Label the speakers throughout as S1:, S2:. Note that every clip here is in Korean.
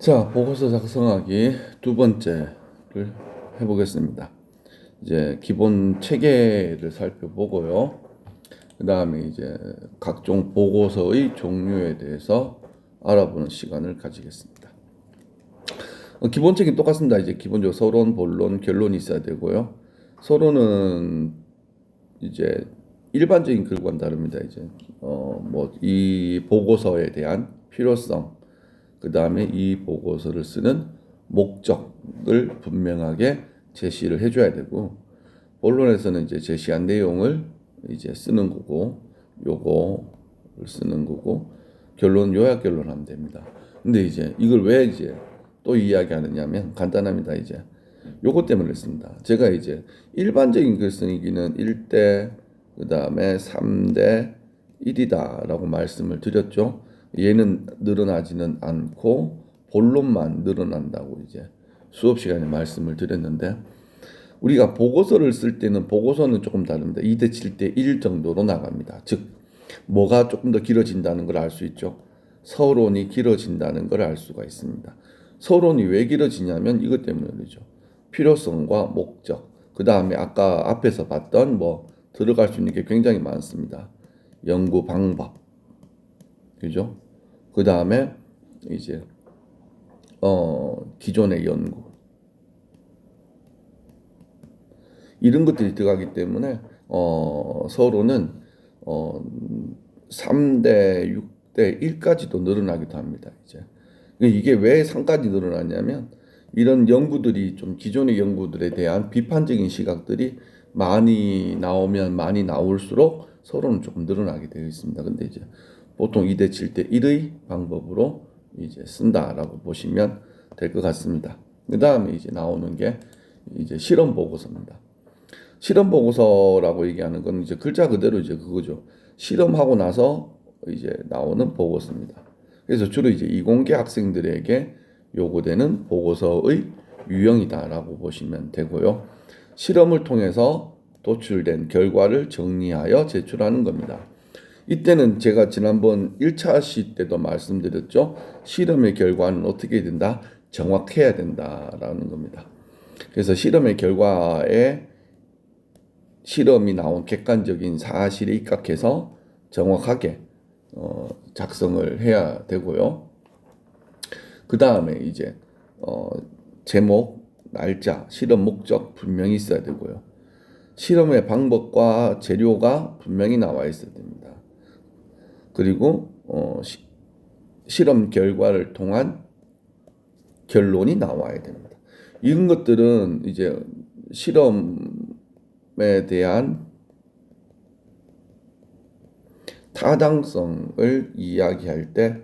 S1: 자, 보고서 작성하기 두 번째를 해보겠습니다. 이제 기본 체계를 살펴보고요. 그 다음에 이제 각종 보고서의 종류에 대해서 알아보는 시간을 가지겠습니다. 기본 체계는 똑같습니다. 이제 기본적으로 서론, 본론, 결론이 있어야 되고요. 서론은 이제 일반적인 글과는 다릅니다. 이제 뭐 이 보고서에 대한 필요성, 그 다음에 이 보고서를 쓰는 목적을 분명하게 제시를 해줘야 되고, 본론에서는 이제 제시한 내용을 이제 쓰는 거고, 요거를 쓰는 거고, 결론 요약 결론 하면 됩니다. 근데 이제 이걸 왜 이제 또 이야기하느냐면 간단합니다. 이제 요거 때문에 씁니다. 제가 이제 일반적인 글쓰기는 1대 그 다음에 3대 1이다 라고 말씀을 드렸죠. 얘는 늘어나지는 않고 본론만 늘어난다고 이제 수업 시간에 말씀을 드렸는데, 우리가 보고서를 쓸 때는 보고서는 조금 다릅니다. 2대 7대 1 정도로 나갑니다. 즉 뭐가 조금 더 길어진다는 걸 알 수 있죠. 서론이 길어진다는 걸 알 수가 있습니다. 서론이 왜 길어지냐면 이것 때문에 그러죠. 필요성과 목적, 그 다음에 아까 앞에서 봤던 뭐 들어갈 수 있는 게 굉장히 많습니다. 연구 방법, 그죠? 그 다음에 이제 기존의 연구, 이런 것들이 들어가기 때문에 서로는 3대 6대 1까지도 늘어나기도 합니다. 이게 왜 3까지 늘어났냐면 이런 연구들이 좀 기존의 연구들에 대한 비판적인 시각들이 많이 나오면 많이 나올수록 서로는 조금 늘어나게 되어 있습니다. 근데 이제 보통 2대 7대 1의 방법으로 이제 쓴다라고 보시면 될 것 같습니다. 그 다음에 이제 나오는 게 이제 실험 보고서입니다. 실험 보고서라고 얘기하는 건 이제 글자 그대로 이제 그거죠. 실험하고 나서 이제 나오는 보고서입니다. 그래서 주로 이제 이공계 학생들에게 요구되는 보고서의 유형이다라고 보시면 되고요. 실험을 통해서 도출된 결과를 정리하여 제출하는 겁니다. 이때는 제가 지난번 1차 시 때도 말씀드렸죠. 실험의 결과는 어떻게 된다? 정확해야 된다라는 겁니다. 그래서 실험의 결과에 실험이 나온 객관적인 사실에 입각해서 정확하게 작성을 해야 되고요. 그 다음에 이제 제목, 날짜, 실험 목적 분명히 있어야 되고요. 실험의 방법과 재료가 분명히 나와 있어야 됩니다. 그리고 실험 결과를 통한 결론이 나와야 됩니다. 이런 것들은 이제 실험에 대한 타당성을 이야기할 때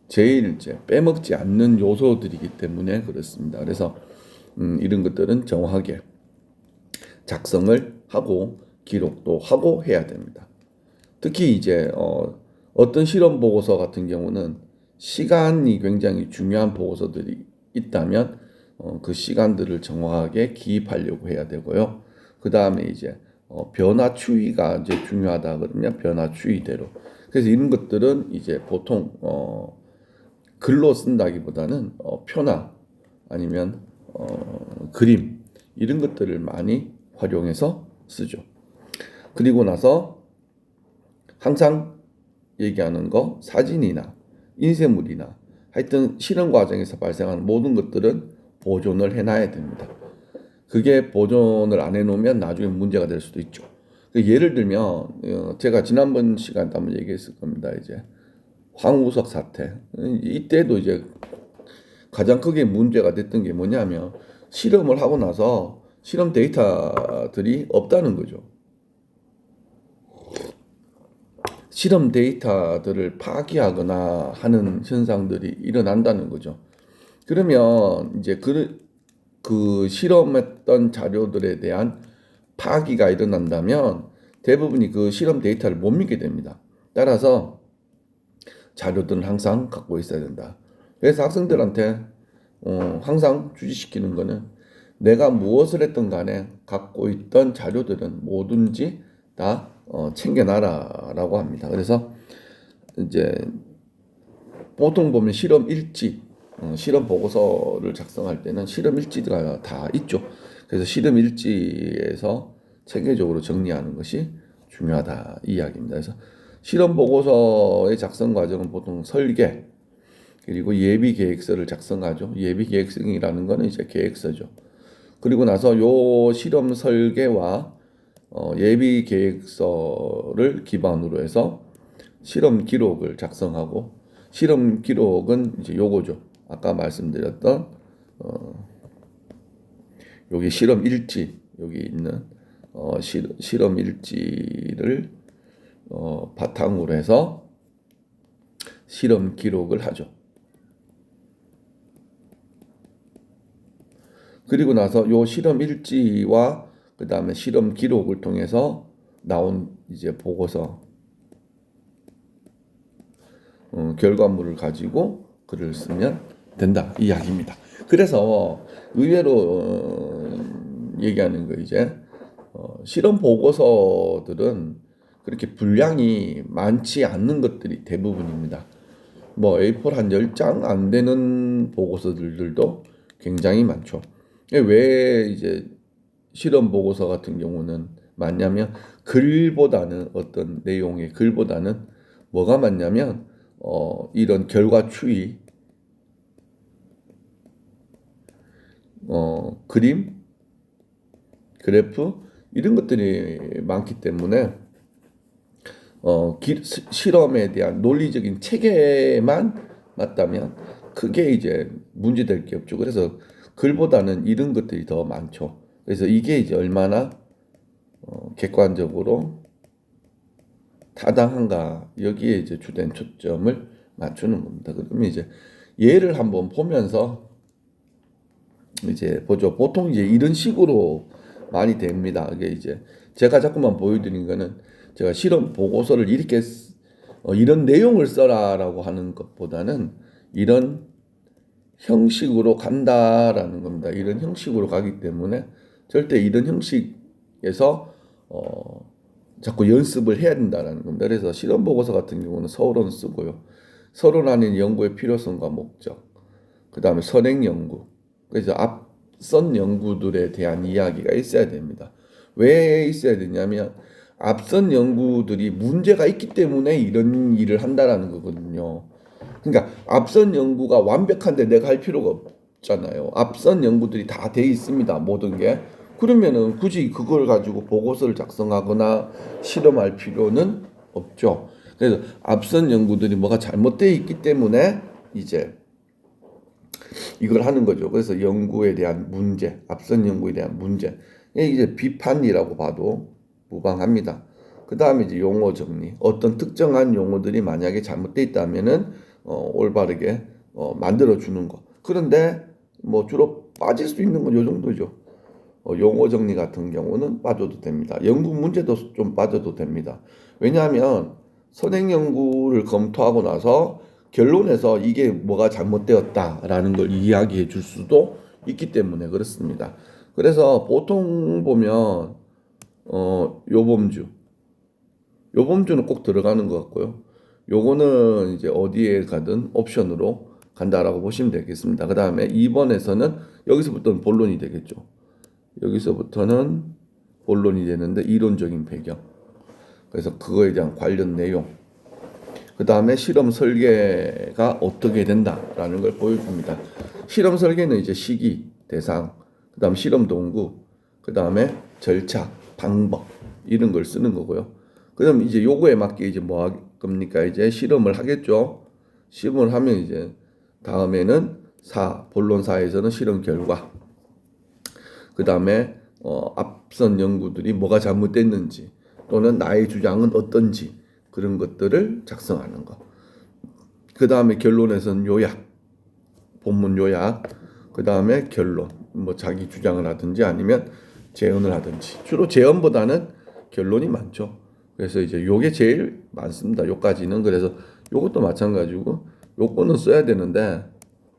S1: 제일 이제 빼먹지 않는 요소들이기 때문에 그렇습니다. 그래서 이런 것들은 정확하게 작성을 하고 기록도 하고 해야 됩니다. 특히 이제 어떤 실험 보고서 같은 경우는 시간이 굉장히 중요한 보고서들이 있다면 그 시간들을 정확하게 기입하려고 해야 되고요. 그 다음에 이제 변화 추이가 이제 중요하다 그러면 변화 추이대로. 그래서 이런 것들은 이제 보통 글로 쓴다기보다는 표나 아니면 그림, 이런 것들을 많이 활용해서 쓰죠. 그리고 나서 항상 얘기하는 거, 사진이나 인쇄물이나 하여튼 실험 과정에서 발생하는 모든 것들은 보존을 해놔야 됩니다. 그게 보존을 안 해놓으면 나중에 문제가 될 수도 있죠. 예를 들면 제가 지난번 시간에 한번 얘기했을 겁니다. 이제 황우석 사태, 이때도 이제 가장 크게 문제가 됐던 게 뭐냐면 실험을 하고 나서 실험 데이터들이 없다는 거죠. 실험 데이터들을 파기하거나 하는 현상들이 일어난다는 거죠. 그러면 이제 그 실험했던 자료들에 대한 파기가 일어난다면 대부분이 그 실험 데이터를 못 믿게 됩니다. 따라서 자료들은 항상 갖고 있어야 된다. 그래서 학생들한테 항상 주지시키는 거는 내가 무엇을 했던 간에 갖고 있던 자료들은 뭐든지 다 챙겨놔라라고 합니다. 그래서 이제 보통 보면 실험 일지, 실험 보고서를 작성할 때는 실험 일지가 다 있죠. 그래서 실험 일지에서 체계적으로 정리하는 것이 중요하다 이 이야기입니다. 그래서 실험 보고서의 작성 과정은 보통 설계 그리고 예비 계획서를 작성하죠. 예비 계획서라는 거는 이제 계획서죠. 그리고 나서 요 실험 설계와 예비 계획서를 기반으로 해서 실험 기록을 작성하고 실험 기록은 이제 요거죠. 아까 말씀드렸던 여기 실험 일지 여기 있는 실험 일지를 바탕으로 해서 실험 기록을 하죠. 그리고 나서 요 실험 일지와 그 다음에 실험 기록을 통해서 나온 이제 보고서 결과물을 가지고 글을 쓰면 된다 이 이야기입니다. 그래서 의외로 얘기하는 거 이제 실험 보고서들은 그렇게 분량이 많지 않는 것들이 대부분입니다. 뭐 A4 한 10장 안 되는 보고서들도 굉장히 많죠. 왜 이제 실험 보고서 같은 경우는 많냐면 글보다는 어떤 내용의 글보다는 뭐가 많냐면 이런 결과 추이, 그림, 그래프 이런 것들이 많기 때문에 실험에 대한 논리적인 체계만 맞다면 크게 이제 문제될 게 없죠. 그래서 글보다는 이런 것들이 더 많죠. 그래서 이게 이제 얼마나 객관적으로 타당한가 여기에 이제 주된 초점을 맞추는 겁니다. 그러면 이제 예를 한번 보면서 이제 보죠. 보통 이제 이런 식으로 많이 됩니다. 이게 이제 제가 자꾸만 보여드린 거는 제가 실험 보고서를 이렇게 이런 내용을 써라라고 하는 것보다는 이런 형식으로 간다라는 겁니다. 이런 형식으로 가기 때문에 절대 이런 형식에서 자꾸 연습을 해야 된다라는 겁니다. 그래서 실험 보고서 같은 경우는 서론 쓰고요. 서론하는 연구의 필요성과 목적, 그 다음에 선행 연구, 그래서 앞선 연구들에 대한 이야기가 있어야 됩니다. 왜 있어야 되냐면 앞선 연구들이 문제가 있기 때문에 이런 일을 한다라는 거거든요. 그러니까 앞선 연구가 완벽한데 내가 할 필요가 없잖아요. 앞선 연구들이 다 돼 있습니다. 모든 게. 그러면은 굳이 그걸 가지고 보고서를 작성하거나 실험할 필요는 없죠. 그래서 앞선 연구들이 뭐가 잘못되어 있기 때문에 이제 이걸 하는 거죠. 그래서 연구에 대한 문제, 앞선 연구에 대한 문제. 이제 비판이라고 봐도 무방합니다. 그 다음에 이제 용어 정리. 어떤 특정한 용어들이 만약에 잘못되어 있다면은 올바르게 만들어 주는 거. 그런데 뭐 주로 빠질 수 있는 건 요 정도죠. 용어 정리 같은 경우는 빠져도 됩니다. 연구 문제도 좀 빠져도 됩니다. 왜냐하면 선행 연구를 검토하고 나서 결론에서 이게 뭐가 잘못되었다라는 걸 이야기해 줄 수도 있기 때문에 그렇습니다. 그래서 보통 보면 요범주는 꼭 들어가는 것 같고요. 요거는 이제 어디에 가든 옵션으로 간다라고 보시면 되겠습니다. 그 다음에 2번에서는 여기서부터는 본론이 되겠죠. 여기서부터는 본론이 되는데 이론적인 배경. 그래서 그거에 대한 관련 내용. 그 다음에 실험 설계가 어떻게 된다라는 걸 보여줍니다. 실험 설계는 이제 시기, 대상, 그 다음 실험 동구, 그 다음에 절차, 방법 이런 걸 쓰는 거고요. 그다음 이제 요거에 맞게 이제 뭐 할 겁니까? 이제 실험을 하겠죠. 실험을 하면 이제 다음에는 본론 4에서는 실험 결과. 그 다음에 앞선 연구들이 뭐가 잘못됐는지 또는 나의 주장은 어떤지 그런 것들을 작성하는 거. 그 다음에 결론에서는 요약, 본문 요약. 그 다음에 결론, 뭐 자기 주장을 하든지 아니면 재언을 하든지. 주로 재언보다는 결론이 많죠. 그래서 이제 요게 제일 많습니다. 요까지는. 그래서 요것도 마찬가지고 요거는 써야 되는데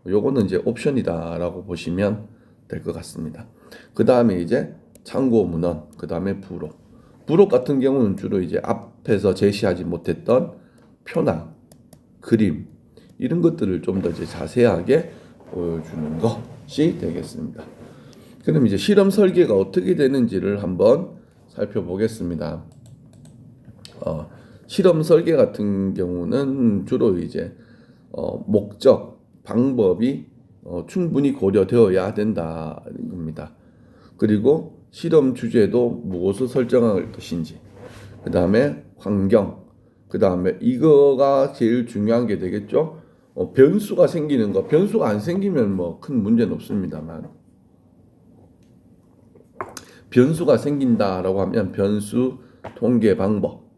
S1: 요거는 이제 옵션이다라고 보시면 될 것 같습니다. 그 다음에 이제 참고 문헌, 그 다음에 부록. 부록 같은 경우는 주로 이제 앞에서 제시하지 못했던 표나 그림 이런 것들을 좀 더 이제 자세하게 보여주는 것이 되겠습니다. 그럼 이제 실험 설계가 어떻게 되는지를 한번 살펴보겠습니다. 실험 설계 같은 경우는 주로 이제 목적, 방법이 충분히 고려되어야 된다는 겁니다. 그리고 실험 주제도 무엇을 설정할 것인지, 그 다음에 환경, 그 다음에 이거가 제일 중요한 게 되겠죠. 변수가 생기는 거, 변수가 안 생기면 뭐 큰 문제는 없습니다만, 변수가 생긴다라고 하면 변수 통계 방법,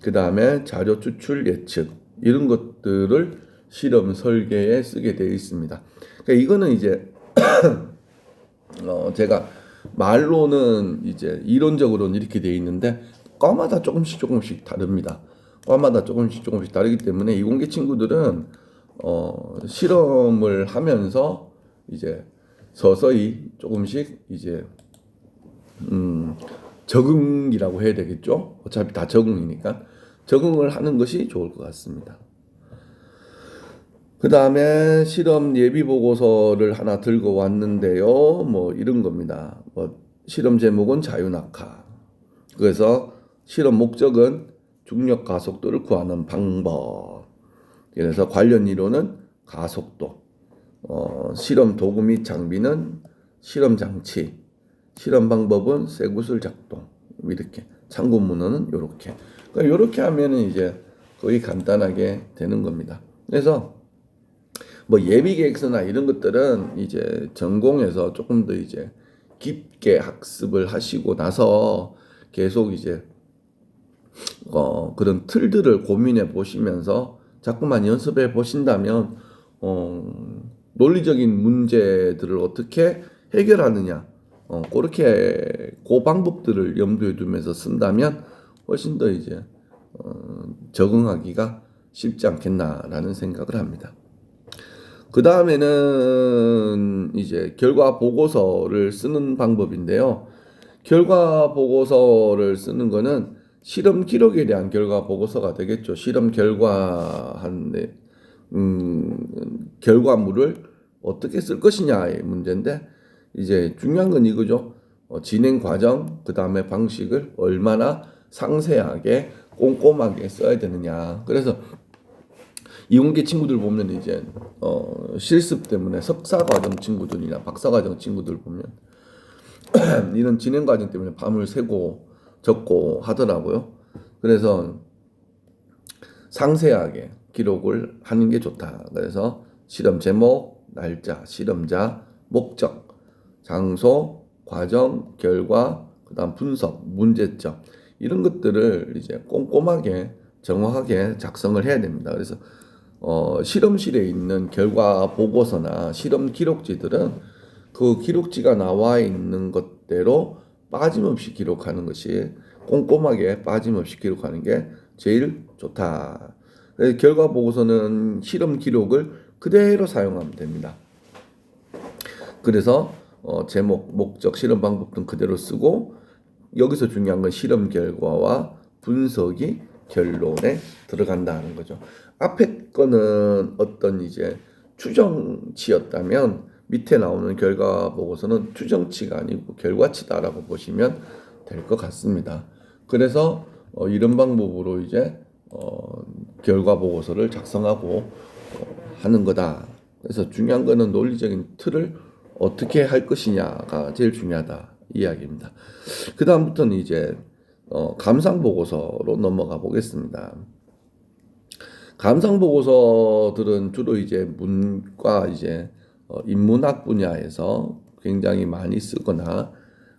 S1: 그 다음에 자료 추출 예측, 이런 것들을 실험 설계에 쓰게 되어 있습니다. 그러니까 이거는 이제 제가 말로는 이제 이론적으로는 이렇게 되어 있는데 과마다 조금씩 다릅니다. 과마다 조금씩 다르기 때문에 이공계 친구들은 실험을 하면서 이제 서서히 조금씩 이제 적응이라고 해야 되겠죠. 어차피 다 적응이니까 적응을 하는 것이 좋을 것 같습니다. 그 다음에 실험 예비 보고서를 하나 들고 왔는데요. 뭐 이런 겁니다. 실험 제목은 자유낙하. 그래서 실험 목적은 중력 가속도를 구하는 방법. 그래서 관련 이론은 가속도. 실험 도구 및 장비는 실험 장치. 실험 방법은 쇠구슬 작동. 이렇게. 참고 문헌은 이렇게. 그러니까 이렇게 하면은 이제 거의 간단하게 되는 겁니다. 그래서 뭐 예비 계획서나 이런 것들은 이제 전공에서 조금 더 이제 깊게 학습을 하시고 나서 계속 이제 그런 틀들을 고민해 보시면서 자꾸만 연습해 보신다면 논리적인 문제들을 어떻게 해결하느냐 그렇게 그 방법들을 염두에 두면서 쓴다면 훨씬 더 이제 적응하기가 쉽지 않겠나라는 생각을 합니다. 그 다음에는 이제 결과 보고서를 쓰는 방법인데요. 결과 보고서를 쓰는 거는 실험 기록에 대한 결과 보고서가 되겠죠. 실험 결과한 결과물을 어떻게 쓸 것이냐의 문제인데 이제 중요한 건 이거죠. 진행 과정, 그 다음에 방식을 얼마나 상세하게 꼼꼼하게 써야 되느냐. 그래서 이공계 친구들 보면 이제 실습 때문에 석사과정 친구들이나 박사과정 친구들 보면 이런 진행 과정 때문에 밤을 새고 적고 하더라고요. 그래서 상세하게 기록을 하는 게 좋다. 그래서 실험 제목, 날짜, 실험자, 목적, 장소, 과정, 결과, 그다음 분석, 문제점 이런 것들을 이제 꼼꼼하게 정확하게 작성을 해야 됩니다. 그래서 실험실에 있는 결과 보고서나 실험 기록지들은 그 기록지가 나와 있는 것대로 빠짐없이 기록하는 것이 꼼꼼하게 빠짐없이 기록하는 게 제일 좋다. 결과 보고서는 실험 기록을 그대로 사용하면 됩니다. 그래서 제목, 목적, 실험 방법 등 그대로 쓰고 여기서 중요한 건 실험 결과와 분석이 결론에 들어간다는 거죠. 앞에 거는 어떤 이제 추정치였다면 밑에 나오는 결과 보고서는 추정치가 아니고 결과치다라고 보시면 될 것 같습니다. 그래서 이런 방법으로 이제 결과 보고서를 작성하고 하는 거다. 그래서 중요한 거는 논리적인 틀을 어떻게 할 것이냐가 제일 중요하다 이야기입니다. 그 다음부터는 이제 감상 보고서로 넘어가 보겠습니다. 감상 보고서들은 주로 이제 문과 이제 인문학 분야에서 굉장히 많이 쓰거나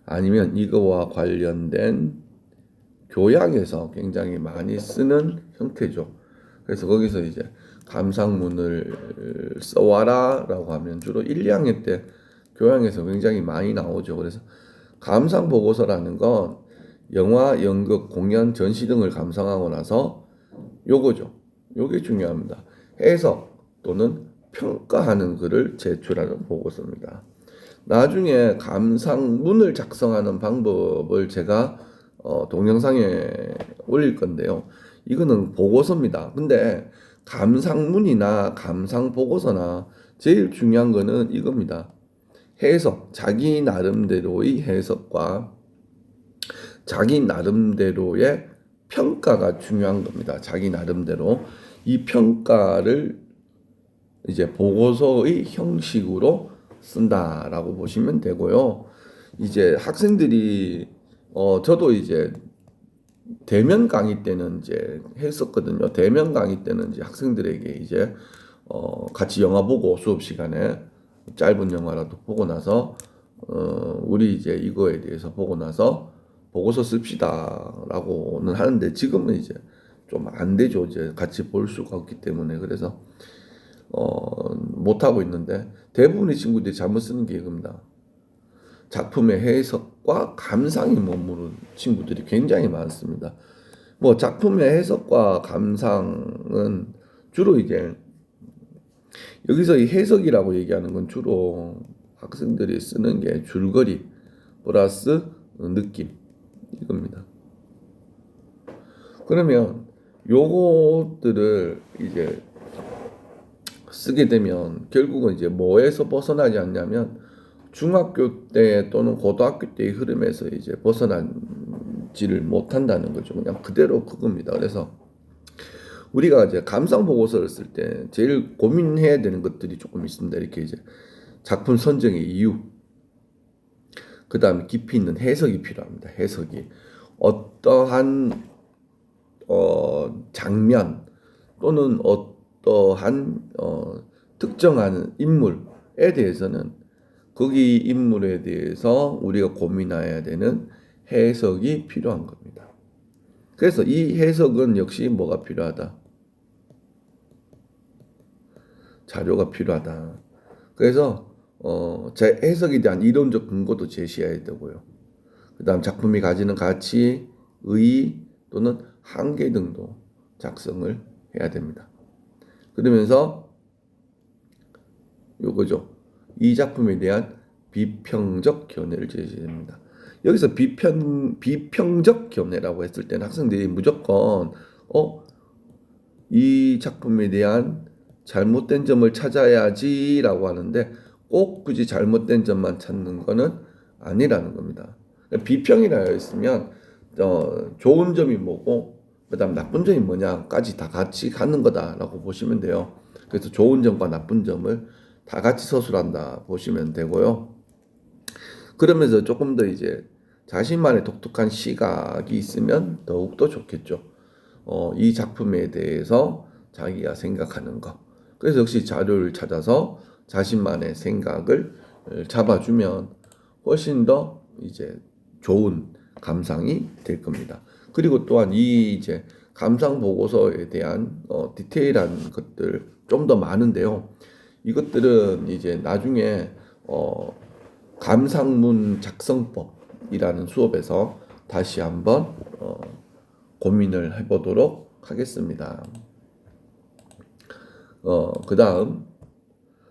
S1: 아니면 이거와 관련된 교양에서 굉장히 많이 쓰는 형태죠. 그래서 거기서 이제 감상문을 써와라라고 하면 주로 1, 2학년 때 교양에서 굉장히 많이 나오죠. 그래서 감상 보고서라는 건 영화, 연극, 공연, 전시 등을 감상하고 나서 요거죠. 요게 중요합니다. 해석 또는 평가하는 글을 제출하는 보고서입니다. 나중에 감상문을 작성하는 방법을 제가 동영상에 올릴 건데요. 이거는 보고서입니다. 근데 감상문이나 감상보고서나 제일 중요한 거는 이겁니다. 해석, 자기 나름대로의 해석과 자기 나름대로의 평가가 중요한 겁니다. 자기 나름대로 이 평가를 이제 보고서의 형식으로 쓴다라고 보시면 되고요. 이제 학생들이 저도 이제 대면 강의 때는 이제 했었거든요. 대면 강의 때는 이제 학생들에게 이제 같이 영화 보고 수업 시간에 짧은 영화라도 보고 나서 우리 이제 이거에 대해서 보고 나서 보고서 씁시다라고는 하는데 지금은 이제 좀 안 되죠. 이제 같이 볼 수가 없기 때문에 그래서 못 하고 있는데 대부분의 친구들이 잘못 쓰는 게 이겁니다. 작품의 해석과 감상이 머무른 친구들이 굉장히 많습니다. 뭐 작품의 해석과 감상은 주로 이제 여기서 이 해석이라고 얘기하는 건 주로 학생들이 쓰는 게 줄거리 플러스 느낌 이겁니다. 그러면 요것들을 이제 쓰게 되면 결국은 이제 뭐에서 벗어나지 않냐면 중학교 때 또는 고등학교 때의 흐름에서 이제 벗어나지를 못한다는 거죠. 그냥 그대로 그겁니다. 그래서 우리가 이제 감상 보고서를 쓸 때 제일 고민해야 되는 것들이 조금 있습니다. 이렇게 이제 작품 선정의 이유, 그 다음에 깊이 있는 해석이 필요합니다. 해석이 어떠한 장면 또는 어떠한 특정한 인물에 대해서는 거기 인물에 대해서 우리가 고민해야 되는 해석이 필요한 겁니다. 그래서 이 해석은 역시 뭐가 필요하다? 자료가 필요하다. 그래서 제 해석에 대한 이론적 근거도 제시해야 되고요. 그 다음 작품이 가지는 가치, 의의 또는 한계 등도 작성을 해야 됩니다. 그러면서 요거죠. 이 작품에 대한 비평적 견해를 제시합니다. 여기서 비평적 견해라고 했을 때는 학생들이 무조건 이 작품에 대한 잘못된 점을 찾아야지라고 하는데 꼭 굳이 잘못된 점만 찾는 거는 아니라는 겁니다. 비평이라 했으면 좋은 점이 뭐고 그다음 나쁜 점이 뭐냐까지 다 같이 갖는 거다라고 보시면 돼요. 그래서 좋은 점과 나쁜 점을 다 같이 서술한다 보시면 되고요. 그러면서 조금 더 이제 자신만의 독특한 시각이 있으면 더욱더 좋겠죠. 이 작품에 대해서 자기가 생각하는 거. 그래서 역시 자료를 찾아서 자신만의 생각을 잡아주면 훨씬 더 이제 좋은 감상이 될 겁니다. 그리고 또한 이 이제 감상 보고서에 대한 디테일한 것들 좀 더 많은데요. 이것들은 이제 나중에 감상문 작성법이라는 수업에서 다시 한번 고민을 해보도록 하겠습니다. 그 다음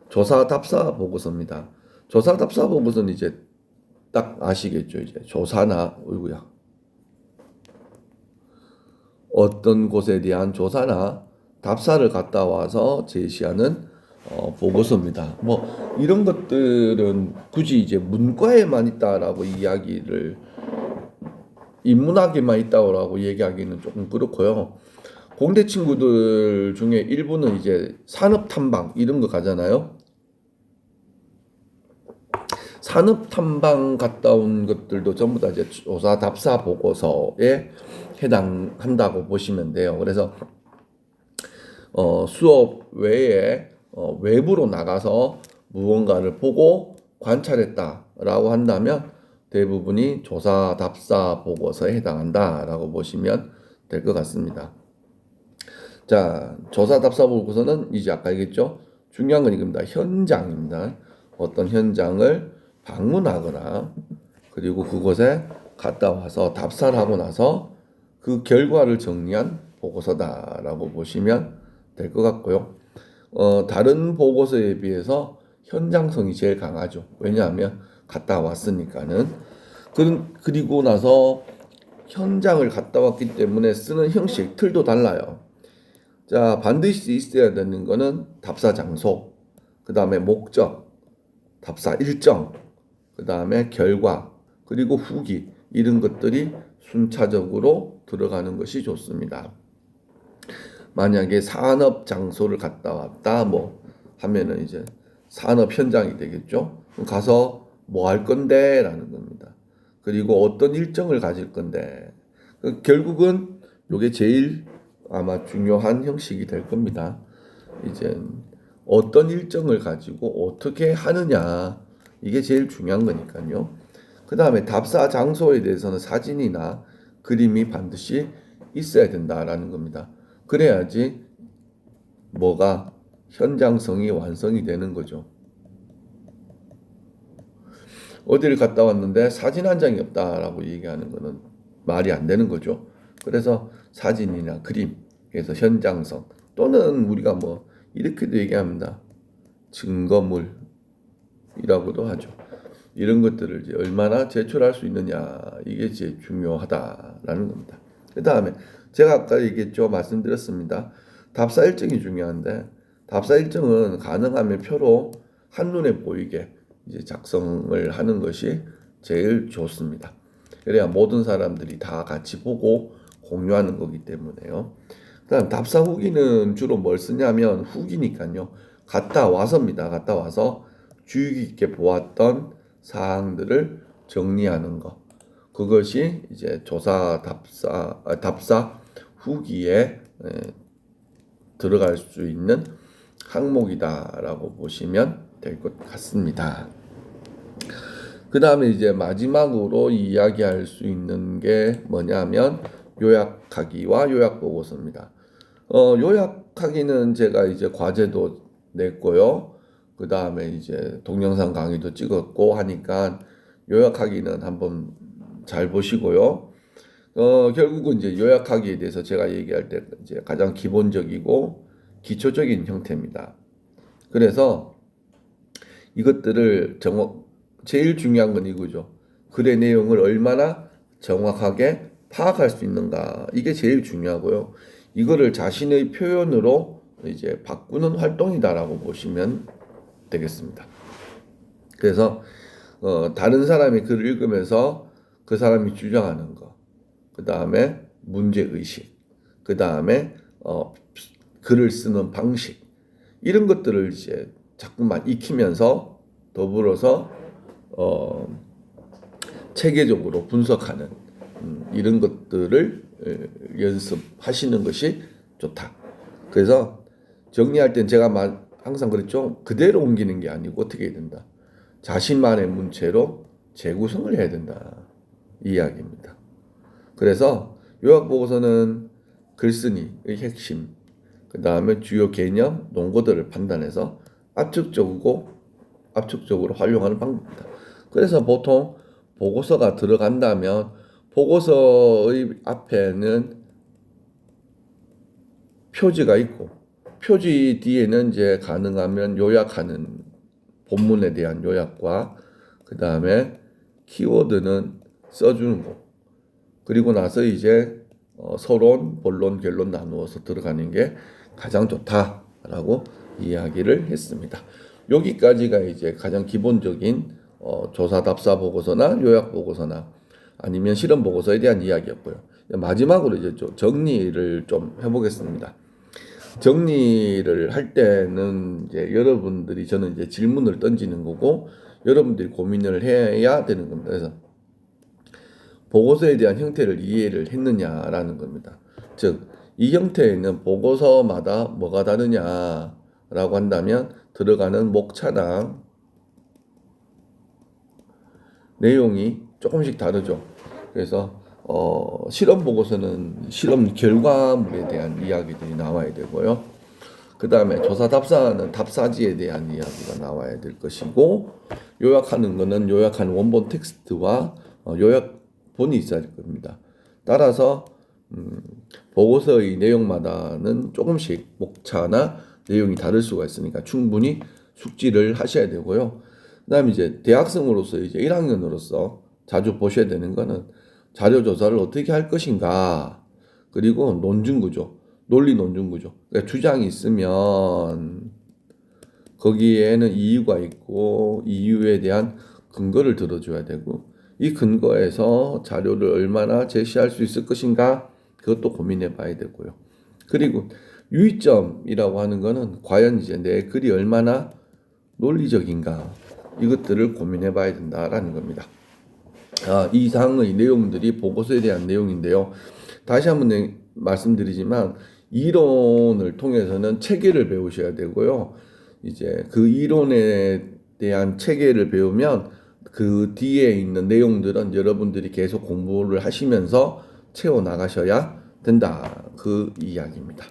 S1: 조사 답사 보고서입니다. 조사 답사 보고서는 이제 딱 아시겠죠. 이제 조사나 어떤 곳에 대한 조사나 답사를 갔다 와서 제시하는 보고서입니다. 뭐 이런 것들은 굳이 이제 문과에만 있다라고 이야기를 인문학에만 있다고 얘기하기는 조금 그렇고요. 공대 친구들 중에 일부는 이제 산업 탐방 이런 거 가잖아요. 산업 탐방 갔다 온 것들도 전부 다 이제 조사 답사 보고서에 해당한다고 보시면 돼요. 그래서 수업 외에 외부로 나가서 무언가를 보고 관찰했다라고 한다면 대부분이 조사 답사 보고서에 해당한다라고 보시면 될 것 같습니다. 자, 조사 답사 보고서는 이제 아까 얘기했죠. 중요한 건 이겁니다. 현장입니다. 어떤 현장을 방문하거나 그리고 그곳에 갔다 와서 답사를 하고 나서 그 결과를 정리한 보고서다라고 보시면 될 것 같고요. 다른 보고서에 비해서 현장성이 제일 강하죠. 왜냐하면 갔다 왔으니까는. 그리고 나서 현장을 갔다 왔기 때문에 쓰는 형식, 틀도 달라요. 자, 반드시 있어야 되는 거는 답사 장소, 그 다음에 목적, 답사 일정, 그 다음에 결과, 그리고 후기 이런 것들이 순차적으로 들어가는 것이 좋습니다. 만약에 산업 장소를 갔다 왔다 뭐 하면은 이제 산업 현장이 되겠죠. 가서 뭐 할 건데 라는 겁니다. 그리고 어떤 일정을 가질 건데 결국은 이게 제일 아마 중요한 형식이 될 겁니다. 이제 어떤 일정을 가지고 어떻게 하느냐 이게 제일 중요한 거니까요. 그 다음에 답사 장소에 대해서는 사진이나 그림이 반드시 있어야 된다라는 겁니다. 그래야지 뭐가 현장성이 완성이 되는 거죠. 어디를 갔다 왔는데 사진 한 장이 없다라고 얘기하는 거는 말이 안 되는 거죠. 그래서 사진이나 그림, 그래서 현장성 또는 우리가 뭐 이렇게도 얘기합니다. 증거물이라고도 하죠. 이런 것들을 이제 얼마나 제출할 수 있느냐 이게 제일 중요하다라는 겁니다. 그 다음에 제가 아까 얘기했죠. 말씀드렸습니다. 답사 일정이 중요한데 답사 일정은 가능하면 표로 한눈에 보이게 이제 작성을 하는 것이 제일 좋습니다. 그래야 모든 사람들이 다 같이 보고 공유하는 거기 때문에요. 그다음 답사 후기는 주로 뭘 쓰냐면 후기니까요. 갔다 와서입니다. 갔다 와서 주의 깊게 보았던 사항들을 정리하는 거. 그것이 이제 조사 답사 후기에 들어갈 수 있는 항목이다라고 보시면 될 것 같습니다. 그 다음에 이제 마지막으로 이야기할 수 있는 게 뭐냐면 요약하기와 요약보고서입니다. 요약하기는 제가 이제 과제도 냈고요. 그 다음에 이제 동영상 강의도 찍었고 하니까 요약하기는 한번 잘 보시고요. 결국은 이제 요약하기에 대해서 제가 얘기할 때 이제 가장 기본적이고 기초적인 형태입니다. 그래서 이것들을 제일 중요한 건 이거죠. 글의 내용을 얼마나 정확하게 파악할 수 있는가. 이게 제일 중요하고요. 이거를 자신의 표현으로 이제 바꾸는 활동이다라고 보시면 되겠습니다. 그래서 다른 사람이 글을 읽으면서 그 사람이 주장하는 거, 그 다음에 문제의식, 그 다음에 글을 쓰는 방식 이런 것들을 이제 자꾸만 익히면서 더불어서 체계적으로 분석하는 이런 것들을 연습하시는 것이 좋다. 그래서 정리할 땐 제가 항상 그랬죠. 그대로 옮기는 게 아니고 어떻게 해야 된다. 자신만의 문체로 재구성을 해야 된다. 이 이야기입니다. 그래서 요약보고서는 글쓴이의 핵심, 그 다음에 주요 개념, 논거들을 판단해서 압축적으로 활용하는 방법입니다. 그래서 보통 보고서가 들어간다면 보고서의 앞에는 표지가 있고 표지 뒤에는 이제 가능하면 요약하는 본문에 대한 요약과 그 다음에 키워드는 써주는 거. 그리고 나서 이제 서론, 본론, 결론 나누어서 들어가는 게 가장 좋다라고 이야기를 했습니다. 여기까지가 이제 가장 기본적인 조사 답사 보고서나 요약 보고서나 아니면 실험 보고서에 대한 이야기였고요. 마지막으로 이제 좀 정리를 좀 해보겠습니다. 정리를 할 때는 이제 여러분들이 저는 이제 질문을 던지는 거고 여러분들이 고민을 해야 되는 겁니다. 그래서 보고서에 대한 형태를 이해를 했느냐라는 겁니다. 즉, 이 형태에는 보고서마다 뭐가 다르냐라고 한다면 들어가는 목차랑 내용이 조금씩 다르죠. 그래서 실험 보고서는 실험 결과물에 대한 이야기들이 나와야 되고요. 그 다음에 조사 답사는 답사지에 대한 이야기가 나와야 될 것이고 요약하는 거는 요약한 원본 텍스트와 요약본이 있어야 될 겁니다. 따라서 보고서의 내용마다는 조금씩 목차나 내용이 다를 수가 있으니까 충분히 숙지를 하셔야 되고요. 그다음에 이제 대학생으로서 이제 1학년으로서 자주 보셔야 되는 거는 자료 조사를 어떻게 할 것인가, 그리고 논증 구조, 논리 논증 구조. 그러니까 주장이 있으면 거기에는 이유가 있고 이유에 대한 근거를 들어줘야 되고 이 근거에서 자료를 얼마나 제시할 수 있을 것인가 그것도 고민해 봐야 되고요. 그리고 유의점이라고 하는 거는 과연 이제 내 글이 얼마나 논리적인가 이것들을 고민해 봐야 된다라는 겁니다. 이상의 내용들이 보고서에 대한 내용인데요. 다시 한번 말씀드리지만 이론을 통해서는 체계를 배우셔야 되고요. 이제 그 이론에 대한 체계를 배우면 그 뒤에 있는 내용들은 여러분들이 계속 공부를 하시면서 채워 나가셔야 된다. 그 이야기입니다.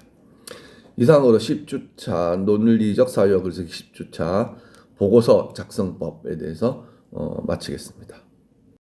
S1: 이상으로 10주차 논리적 사유와 글쓰기 10주차 보고서 작성법에 대해서 마치겠습니다.